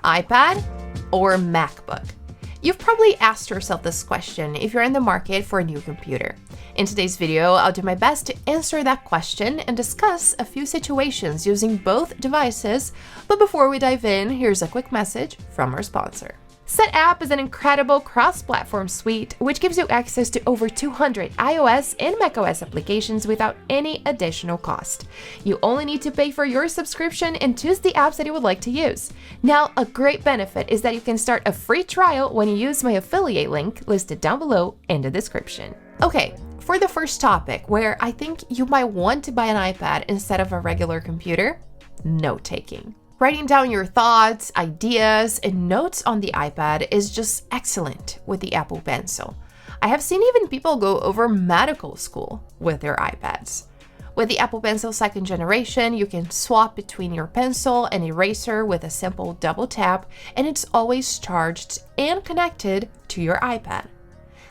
iPad or MacBook? You've probably asked yourself this question if you're in the market for a new computer. In today's video, I'll do my best to answer that question and discuss a few situations using both devices. But before we dive in, here's a quick message from our sponsor. SetApp is an incredible cross-platform suite which gives you access to over 200 iOS and macOS applications without any additional cost. You only need to pay for your subscription and choose the apps that you would like to use. Now, a great benefit is that you can start a free trial when you use my affiliate link listed down below in the description. Okay, for the first topic, where I think you might want to buy an iPad instead of a regular computer, note-taking. Writing down your thoughts, ideas, and notes on the iPad is just excellent with the Apple Pencil. I have seen even people go over medical school with their iPads. With the Apple Pencil 2nd generation, you can swap between your pencil and eraser with a simple double tap, and it's always charged and connected to your iPad.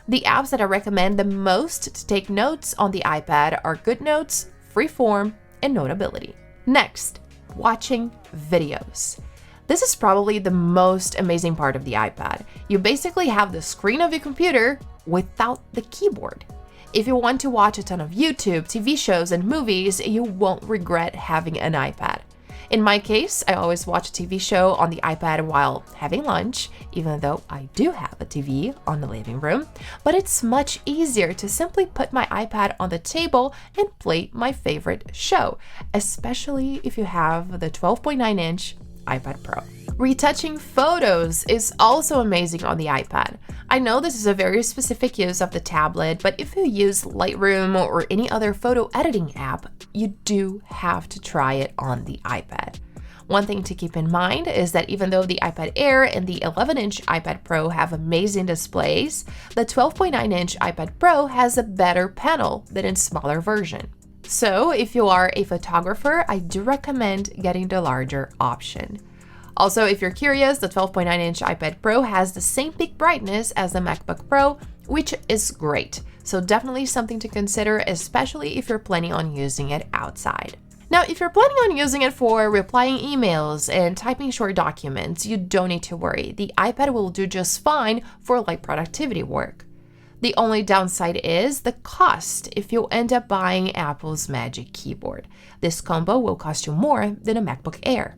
The apps that I recommend the most to take notes on the iPad are GoodNotes, Freeform, and Notability. Next, watching videos. This is probably the most amazing part of the iPad. You basically have the screen of your computer without the keyboard. If you want to watch a ton of YouTube, TV shows, and movies, you won't regret having an iPad. In my case, I always watch a TV show on the iPad while having lunch, even though I do have a TV on the living room, but it's much easier to simply put my iPad on the table and play my favorite show, especially if you have the 12.9-inch iPad Pro. Retouching photos is also amazing on the iPad. I know this is a very specific use of the tablet, but if you use Lightroom or any other photo editing app, you do have to try it on the iPad. One thing to keep in mind is that even though the iPad Air and the 11-inch iPad Pro have amazing displays, the 12.9-inch iPad Pro has a better panel than its smaller version. So if you are a photographer, I do recommend getting the larger option. Also, if you're curious, the 12.9-inch iPad Pro has the same peak brightness as the MacBook Pro, which is great. So definitely something to consider, especially if you're planning on using it outside. Now, if you're planning on using it for replying emails and typing short documents, you don't need to worry. The iPad will do just fine for light productivity work. The only downside is the cost if you end up buying Apple's Magic Keyboard. This combo will cost you more than a MacBook Air.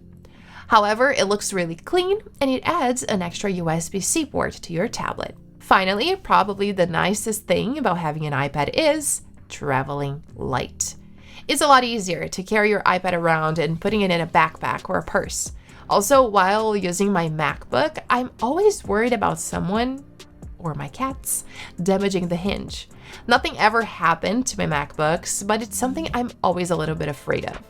However, it looks really clean and it adds an extra USB-C port to your tablet. Finally, probably the nicest thing about having an iPad is traveling light. It's a lot easier to carry your iPad around and putting it in a backpack or a purse. Also, while using my MacBook, I'm always worried about someone, or my cats, damaging the hinge. Nothing ever happened to my MacBooks, but it's something I'm always a little bit afraid of.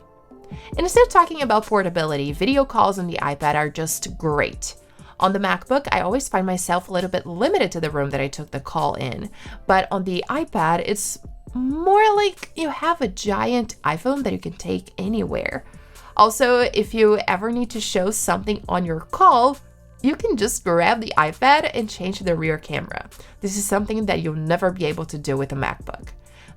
And instead of talking about portability, video calls on the iPad are just great. On the MacBook, I always find myself a little bit limited to the room that I took the call in, but on the iPad, it's more like you have a giant iPhone that you can take anywhere. Also, if you ever need to show something on your call, you can just grab the iPad and change the rear camera. This is something that you'll never be able to do with a MacBook.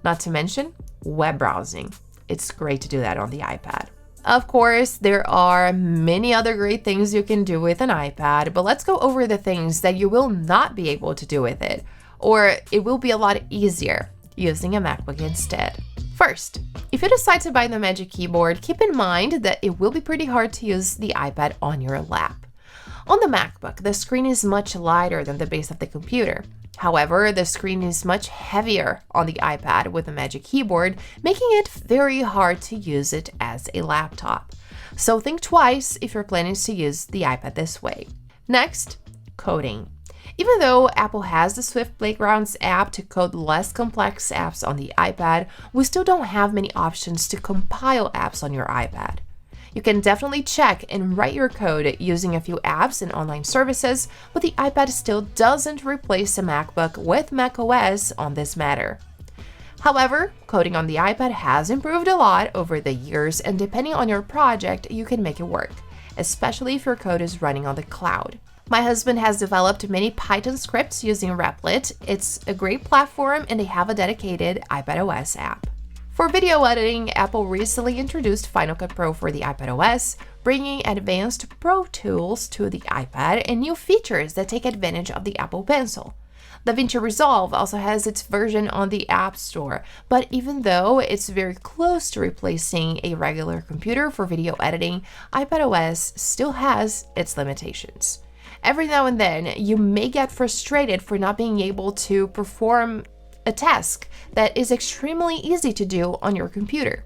Not to mention web browsing. It's great to do that on the iPad. Of course, there are many other great things you can do with an iPad, but let's go over the things that you will not be able to do with it, or it will be a lot easier using a MacBook instead. First, if you decide to buy the Magic Keyboard, keep in mind that it will be pretty hard to use the iPad on your lap. On the MacBook, the screen is much lighter than the base of the computer. However, the screen is much heavier on the iPad with the Magic Keyboard, making it very hard to use it as a laptop. So think twice if you're planning to use the iPad this way. Next, coding. Even though Apple has the Swift Playgrounds app to code less complex apps on the iPad, we still don't have many options to compile apps on your iPad. You can definitely check and write your code using a few apps and online services, but the iPad still doesn't replace a MacBook with macOS on this matter. However, coding on the iPad has improved a lot over the years, and depending on your project, you can make it work, especially if your code is running on the cloud. My husband has developed many Python scripts using Replit. It's a great platform and they have a dedicated iPadOS app. For video editing, Apple recently introduced Final Cut Pro for the iPadOS, bringing advanced Pro tools to the iPad and new features that take advantage of the Apple Pencil. DaVinci Resolve also has its version on the App Store, but even though it's very close to replacing a regular computer for video editing, iPadOS still has its limitations. Every now and then, you may get frustrated for not being able to perform a task that is extremely easy to do on your computer.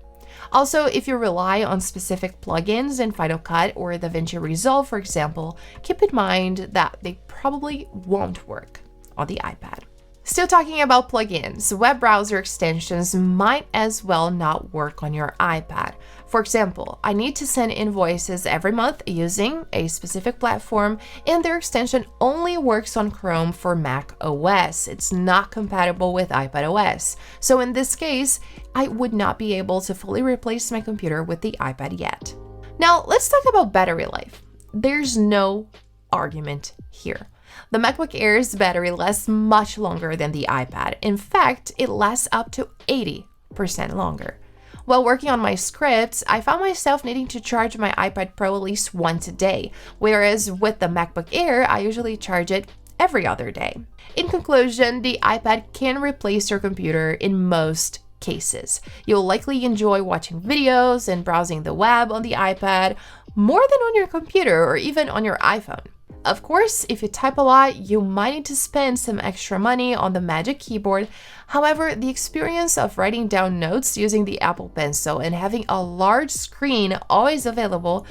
Also, if you rely on specific plugins in Final Cut or DaVinci Resolve, for example, keep in mind that they probably won't work on the iPad. Still talking about plugins, web browser extensions might as well not work on your iPad. For example, I need to send invoices every month using a specific platform, and their extension only works on Chrome for Mac OS. It's not compatible with iPadOS. So in this case, I would not be able to fully replace my computer with the iPad yet. Now, let's talk about battery life. There's no argument here. The MacBook Air's battery lasts much longer than the iPad. In fact, it lasts up to 80% longer. While working on my scripts, I found myself needing to charge my iPad Pro at least once a day, whereas with the MacBook Air, I usually charge it every other day. In conclusion, the iPad can replace your computer in most cases. You'll likely enjoy watching videos and browsing the web on the iPad more than on your computer or even on your iPhone. Of course, if you type a lot, you might need to spend some extra money on the Magic Keyboard. However, the experience of writing down notes using the Apple Pencil and having a large screen always available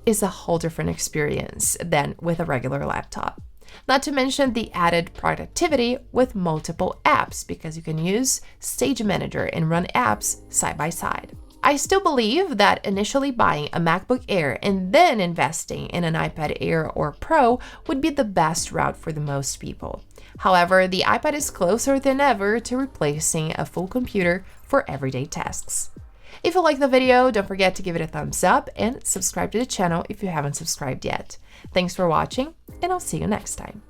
is a whole different experience than with a regular laptop. Not to mention the added productivity with multiple apps, because you can use Stage Manager and run apps side by side. I still believe that initially buying a MacBook Air and then investing in an iPad Air or Pro would be the best route for the most people. However, the iPad is closer than ever to replacing a full computer for everyday tasks. If you like the video, don't forget to give it a thumbs up and subscribe to the channel if you haven't subscribed yet. Thanks for watching, and I'll see you next time.